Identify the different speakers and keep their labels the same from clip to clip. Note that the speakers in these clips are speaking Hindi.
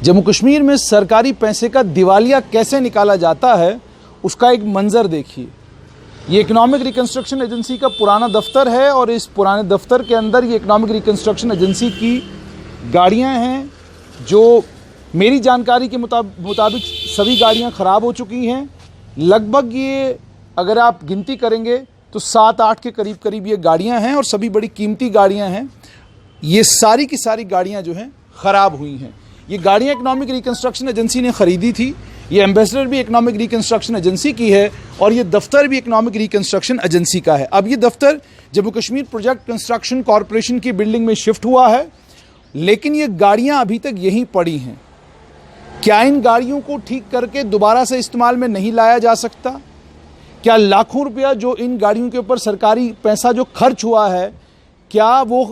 Speaker 1: जम्मू कश्मीर में सरकारी पैसे का दिवालिया कैसे निकाला जाता है उसका एक मंजर देखिए। ये इकोनॉमिक रिकंस्ट्रक्शन एजेंसी का पुराना दफ्तर है और इस पुराने दफ्तर के अंदर ये इकोनॉमिक रिकंस्ट्रक्शन एजेंसी की गाड़ियां हैं, जो मेरी जानकारी के मुताबिक सभी गाड़ियां ख़राब हो चुकी हैं। लगभग ये अगर आप गिनती करेंगे तो 7-8 के करीब ये गाड़ियां हैं और सभी बड़ी कीमती गाड़ियां हैं। ये सारी की सारी गाड़ियां जो हैं ख़राब हुई हैं। ये गाड़ियां इकोनॉमिक रिकंस्ट्रक्शन एजेंसी ने ख़रीदी थी। ये एम्बेसडर भी इकोनॉमिक रिकंस्ट्रक्शन एजेंसी की है और ये दफ्तर भी इकोनॉमिक रिकंस्ट्रक्शन एजेंसी का है। अब ये दफ्तर Jammu Kashmir project construction corporation की बिल्डिंग में शिफ्ट हुआ है, लेकिन ये गाड़ियां अभी तक यहीं पड़ी हैं। क्या इन गाड़ियों को ठीक करके दोबारा से इस्तेमाल में नहीं लाया जा सकता? क्या लाखों रुपया जो इन गाड़ियों के ऊपर सरकारी पैसा जो खर्च हुआ है, क्या वो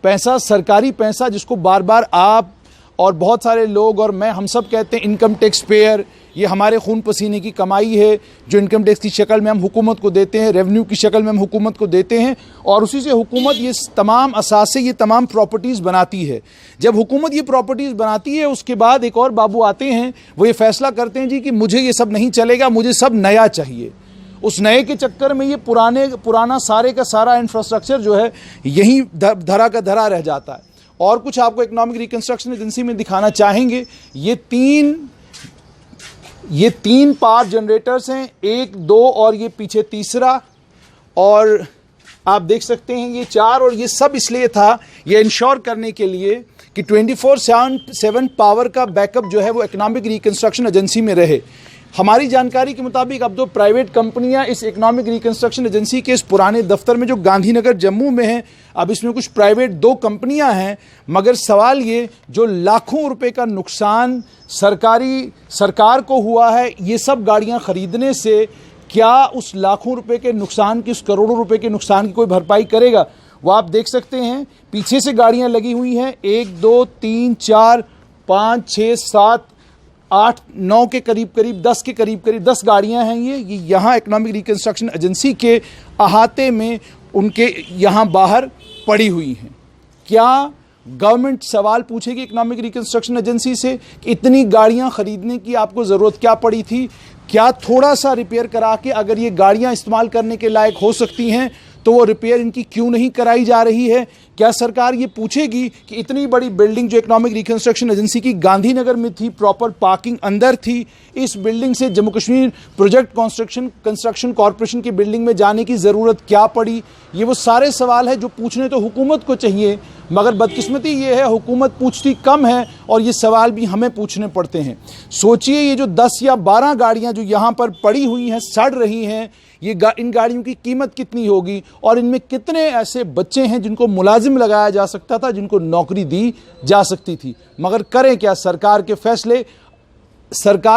Speaker 1: पैसा सरकारी पैसा जिसको बार बार आप और बहुत सारे लोग और मैं हम सब कहते हैं इनकम टैक्स पेयर, ये हमारे खून पसीने की कमाई है जो इनकम टैक्स की शक्ल में हम हुकूमत को देते हैं, रेवेन्यू की शक्ल में हम हुकूमत को देते हैं और उसी से हुकूमत ये तमाम असासे ये तमाम प्रॉपर्टीज़ बनाती है। जब हुकूमत ये प्रॉपर्टीज़ बनाती है उसके बाद एक और बाबू आते हैं, वो ये फैसला करते हैं जी कि मुझे ये सब नहीं चलेगा, मुझे सब नया चाहिए। उस नए के चक्कर में ये पुराना सारे का सारा इंफ्रास्ट्रक्चर जो है यहीं धरा का धरा रह जाता है। और कुछ आपको इकोनॉमिक रिकंस्ट्रक्शन एजेंसी में दिखाना चाहेंगे। ये तीन पावर जनरेटर्स हैं, 1, 2 और ये पीछे तीसरा, और आप देख सकते हैं ये 4, और ये सब इसलिए था ये इंश्योर करने के लिए कि 24/7 पावर का बैकअप जो है वो इकोनॉमिक रिकंस्ट्रक्शन एजेंसी में रहे। हमारी जानकारी के मुताबिक अब 2 प्राइवेट कंपनियां इस इकोनॉमिक रिकंस्ट्रक्शन एजेंसी के इस पुराने दफ्तर में जो गांधीनगर जम्मू में है, अब इसमें कुछ प्राइवेट 2 कंपनियां हैं। मगर सवाल ये जो लाखों रुपए का नुकसान सरकार को हुआ है ये सब गाड़ियां खरीदने से, क्या उस लाखों रुपए के नुकसान की, उस करोड़ों रुपए के नुकसान की कोई भरपाई करेगा? वो आप देख सकते हैं पीछे से गाड़ियां लगी हुई हैं, 1, 2, 3, 4, 5, 6, 7, 8, 9 के करीब 10 के करीब 10 गाड़ियां हैं। ये यहाँ इकोनॉमिक रिकंस्ट्रक्शन एजेंसी के अहाते में उनके यहाँ बाहर पड़ी हुई हैं। क्या गवर्नमेंट सवाल पूछेगी इकोनॉमिक रिकंस्ट्रक्शन एजेंसी से कि इतनी गाड़ियां खरीदने की आपको ज़रूरत क्या पड़ी थी? क्या थोड़ा सा रिपेयर करा के अगर ये गाड़ियां इस्तेमाल करने के लायक हो सकती हैं तो वो रिपेयर इनकी क्यों नहीं कराई जा रही है? क्या सरकार ये पूछेगी कि इतनी बड़ी बिल्डिंग जो इकोनॉमिक रिकंस्ट्रक्शन एजेंसी की गांधीनगर में थी, प्रॉपर पार्किंग अंदर थी, इस बिल्डिंग से Jammu Kashmir project construction corporation की बिल्डिंग में जाने की ज़रूरत क्या पड़ी? ये वो सारे सवाल है जो पूछने तो हुकूमत को चाहिए, मगर बदकिस्मती ये है हुकूमत पूछती कम है और ये सवाल भी हमें पूछने पड़ते हैं। सोचिए ये जो 10 या 12 गाड़ियाँ जो यहाँ पर पड़ी हुई हैं, सड़ रही हैं, इन गाड़ियों की कीमत कितनी होगी और इनमें कितने ऐसे बच्चे हैं जिनको मुलाजिम लगाया जा सकता था, जिनको नौकरी दी जा सकती थी। मगर करें क्या, सरकार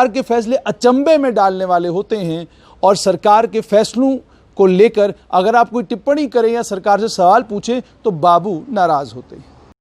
Speaker 1: के फैसले अचंभे में डालने वाले होते हैं और सरकार के फैसलों को लेकर अगर आप कोई टिप्पणी करें या सरकार से सवाल पूछें तो बाबू नाराज़ होते हैं।